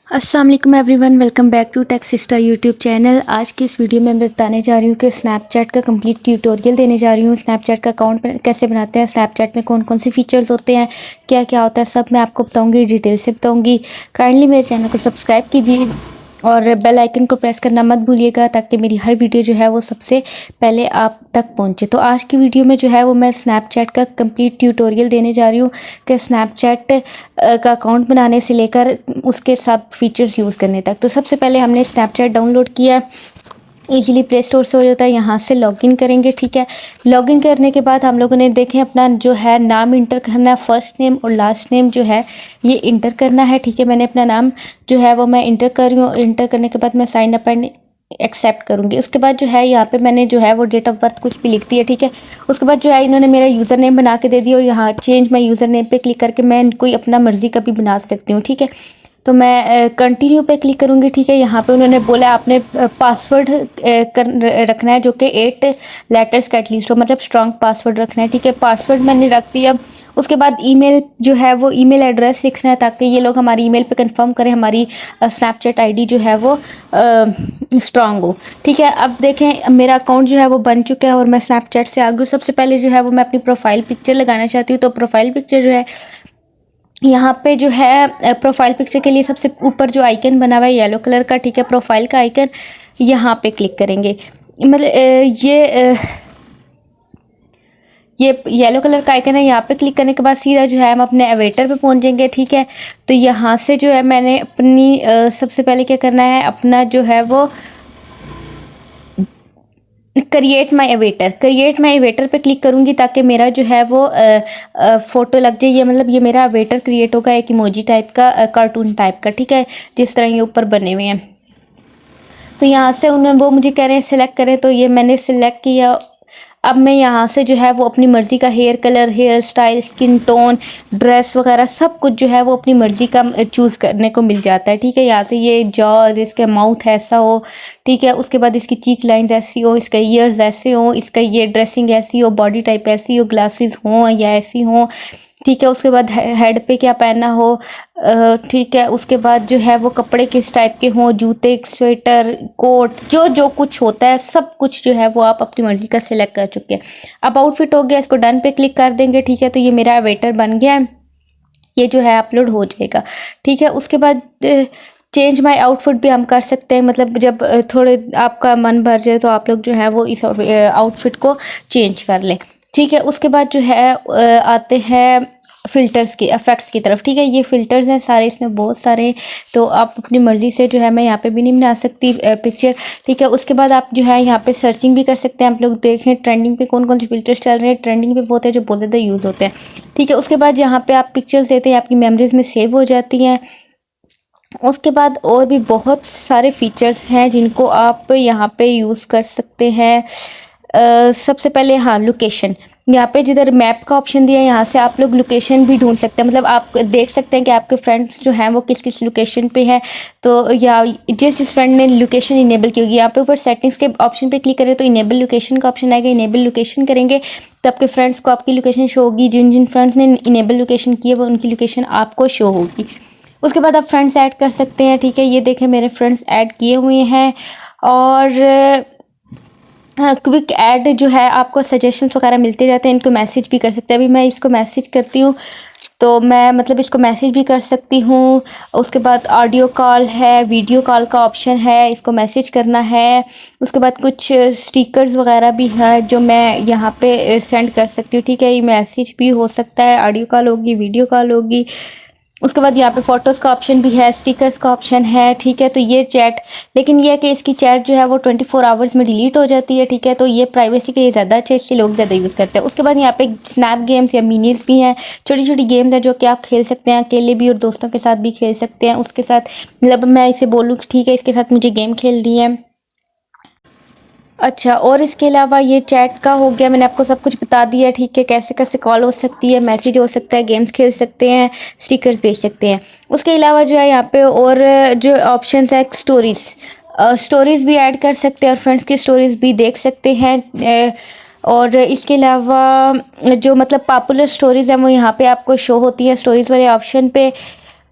अस्सलाम वालेकुम everyone, welcome back to tech sister YouTube channel. आज की इस वीडियो में मैं बताने जा रही हूँ कि स्नैपचैट का कंप्लीट ट्यूटोरियल देने जा रही हूँ। स्नैपचैट का अकाउंट कैसे बनाते हैं, स्नैपचैट में कौन कौन से फीचर्स होते हैं, क्या क्या होता है, सब मैं आपको बताऊँगी, डिटेल से बताऊँगी। काइंडली मेरे चैनल को सब्सक्राइब कीजिए और बेल आइकन को प्रेस करना मत भूलिएगा ताकि मेरी हर वीडियो जो है वो सबसे पहले आप तक पहुंचे। तो आज की वीडियो में जो है वो मैं स्नैपचैट का कंप्लीट ट्यूटोरियल देने जा रही हूँ कि स्नैपचैट का अकाउंट बनाने से लेकर उसके सब फीचर्स यूज़ करने तक। तो सबसे पहले हमने स्नैपचैट डाउनलोड किया, इजीली प्ले स्टोर से हो जाता है। यहाँ से लॉगिन करेंगे, ठीक है। लॉगिन करने के बाद हम लोगों ने देखें अपना जो है नाम इंटर करना है, फर्स्ट नेम और लास्ट नेम जो है ये इंटर करना है, ठीक है। मैंने अपना नाम जो है वो मैं इंटर कर रही हूँ। इंटर करने के बाद मैं साइन अप एंड एक्सेप्ट करूँगी। उसके बाद जो है यहाँ पे मैंने जो है वो डेट ऑफ बर्थ कुछ भी लिख दी है, ठीक है। उसके बाद जो है इन्होंने मेरा यूज़र नेम बना के दे दिया और यहाँ चेंज माई यूज़र नेम पे क्लिक करके मैं कोई अपना मर्ज़ी का भी बना सकती हूँ, ठीक है। तो मैं कंटिन्यू पे क्लिक करूँगी, ठीक है। यहाँ पे उन्होंने बोला आपने पासवर्ड रखना है जो कि 8 लेटर्स का एटलीस्ट हो, मतलब स्ट्रॉन्ग पासवर्ड रखना है, ठीक है। पासवर्ड मैंने रख दिया। उसके बाद ईमेल जो है वो ईमेल एड्रेस लिखना है ताकि ये लोग हमारी ईमेल पे कंफर्म करें हमारी स्नैपचैट आईडी जो है वो स्ट्रॉन्ग हो, ठीक है। अब देखें मेरा अकाउंट जो है वो बन चुका है और मैं स्नैपचैट से आ गई। सबसे पहले जो है वो मैं अपनी प्रोफाइल पिक्चर लगाना चाहती हूँ। तो प्रोफाइल पिक्चर जो है यहाँ पे जो है प्रोफाइल पिक्चर के लिए सबसे ऊपर जो आइकन बना हुआ है येलो कलर का, ठीक है, प्रोफाइल का आइकन, यहाँ पे क्लिक करेंगे। मतलब ये येलो कलर का आइकन है, यहाँ पे क्लिक करने के बाद सीधा जो है हम अपने अवेटर पे पहुँच जाएंगे, ठीक है। तो यहाँ से जो है मैंने अपनी सबसे पहले क्या करना है, अपना जो है वो क्रिएट माई अवेटर पे क्लिक करूँगी ताकि मेरा जो है वो फ़ोटो लग जाए। ये मतलब ये मेरा अवेटर क्रिएट होगा एक इमोजी टाइप का, कार्टून टाइप का, ठीक है, जिस तरह ये ऊपर बने हुए हैं। तो यहाँ से उन्होंने वो मुझे कह रहे हैं सिलेक्ट करें, तो ये मैंने सिलेक्ट किया। अब मैं यहाँ से जो है वो अपनी मर्ज़ी का hair colour, hair style, skin tone, dress वगैरह सब कुछ जो है वो अपनी मर्ज़ी का चूज़ करने को मिल जाता है, ठीक है। यहाँ से ये जॉ, इसका माउथ ऐसा हो, ठीक है। उसके बाद इसकी चीक लाइंस ऐसी हो, इसका ईयर्स ऐसे हो, इसका ये ड्रेसिंग ऐसी हो, बॉडी टाइप ऐसी हो, ग्लासेस हों या ऐसी हों, ठीक है। उसके बाद हेड पे क्या पहनना हो, ठीक है। उसके बाद जो है वो कपड़े किस टाइप के हों, जूते, स्वेटर, कोट, जो कुछ होता है सब कुछ जो है वो आप अपनी मर्ज़ी का सिलेक्ट कर चुके हैं। अब आउटफिट हो गया, इसको डन पे क्लिक कर देंगे, ठीक है। तो ये मेरा वेटर बन गया है, ये जो है अपलोड हो जाएगा, ठीक है। उसके बाद चेंज माई आउटफिट भी हम कर सकते हैं, मतलब जब थोड़े आपका मन भर जाए तो आप लोग जो है वो इस आउटफिट को चेंज कर लें, ठीक है। उसके बाद जो है आते हैं फ़िल्टर्स की, इफेक्ट्स की तरफ, ठीक है। ये फ़िल्टर्स हैं सारे, इसमें बहुत सारे, तो आप अपनी मर्ज़ी से जो है मैं यहाँ पे भी नहीं बना सकती पिक्चर, ठीक है। उसके बाद आप जो है यहाँ पे सर्चिंग भी कर सकते हैं। आप लोग देखें ट्रेंडिंग पे कौन कौन से फ़िल्टर्स चल रहे हैं, ट्रेंडिंग पे वो होते हैं जो बहुत ज़्यादा यूज़ होते हैं, ठीक है। उसके बाद यहाँ पे आप पिक्चर्स देते हैं, आपकी मेमोरीज़ में सेव हो जाती हैं। उसके बाद और भी बहुत सारे फीचर्स हैं जिनको आप यहाँ पे यूज़ कर सकते हैं। सबसे पहले हाँ, लोकेशन, यहाँ पे जिधर मैप का ऑप्शन दिया है यहाँ से आप लोग लोकेशन भी ढूंढ सकते हैं, मतलब आप देख सकते हैं कि आपके फ्रेंड्स जो हैं वो किस किस लोकेशन पे हैं। तो या जिस फ्रेंड ने लोकेशन इनेबल की होगी, यहाँ पे ऊपर सेटिंग्स के ऑप्शन पे क्लिक करें तो इनेबल लोकेशन का ऑप्शन आएगा। इनेबल लोकेशन करेंगे तो आपके फ्रेंड्स को आपकी लोकेशन शो होगी, जिन जिन फ्रेंड्स ने इनेबल लोकेशन की है वो उनकी लोकेशन आपको शो होगी। उसके बाद आप फ्रेंड्स ऐड कर सकते हैं, ठीक है। ये देखें मेरे फ्रेंड्स ऐड किए हुए हैं। और क्विक ऐड जो है आपको सजेशंस वगैरह मिलते रहते हैं, इनको मैसेज भी कर सकते हैं। अभी मैं इसको मैसेज करती हूँ तो मैं मतलब इसको मैसेज भी कर सकती हूँ। उसके बाद ऑडियो कॉल है, वीडियो कॉल का ऑप्शन है, इसको मैसेज करना है। उसके बाद कुछ स्टिकर्स वगैरह भी है जो मैं यहाँ पे सेंड कर सकती हूँ, ठीक है। ये मैसेज भी हो सकता है, ऑडियो कॉल होगी, वीडियो कॉल होगी। उसके बाद यहाँ पे फ़ोटोज़ का ऑप्शन भी है, स्टिकर्स का ऑप्शन है, ठीक है। तो ये चैट, लेकिन ये है कि इसकी चैट जो है वो 24 आवर्स में डिलीट हो जाती है, ठीक है। तो ये प्राइवेसी के लिए ज़्यादा अच्छा है, इसलिए लोग ज़्यादा यूज़ करते हैं। उसके बाद यहाँ पे स्नैप गेम्स या मिनीज़ भी हैं, छोटी छोटी गेम्स हैं जो कि आप खेल सकते हैं, अकेले भी और दोस्तों के साथ भी खेल सकते हैं। उसके साथ मतलब मैं इसे बोलूँ कि ठीक है इसके साथ मुझे गेम खेलनी है, अच्छा। और इसके अलावा ये चैट का हो गया, मैंने आपको सब कुछ बता दिया, ठीक है। कैसे कैसे कॉल हो सकती है, मैसेज हो सकता है, गेम्स खेल सकते हैं, स्टिकर्स भेज सकते हैं। उसके अलावा जो है यहाँ पे और जो ऑप्शंस है, स्टोरीज़ भी ऐड कर सकते हैं और फ्रेंड्स की स्टोरीज़ भी देख सकते हैं। और इसके अलावा जो मतलब पॉपुलर स्टोरीज़ हैं वो यहाँ पे आपको शो होती हैं स्टोरीज़ वाले ऑप्शन पे।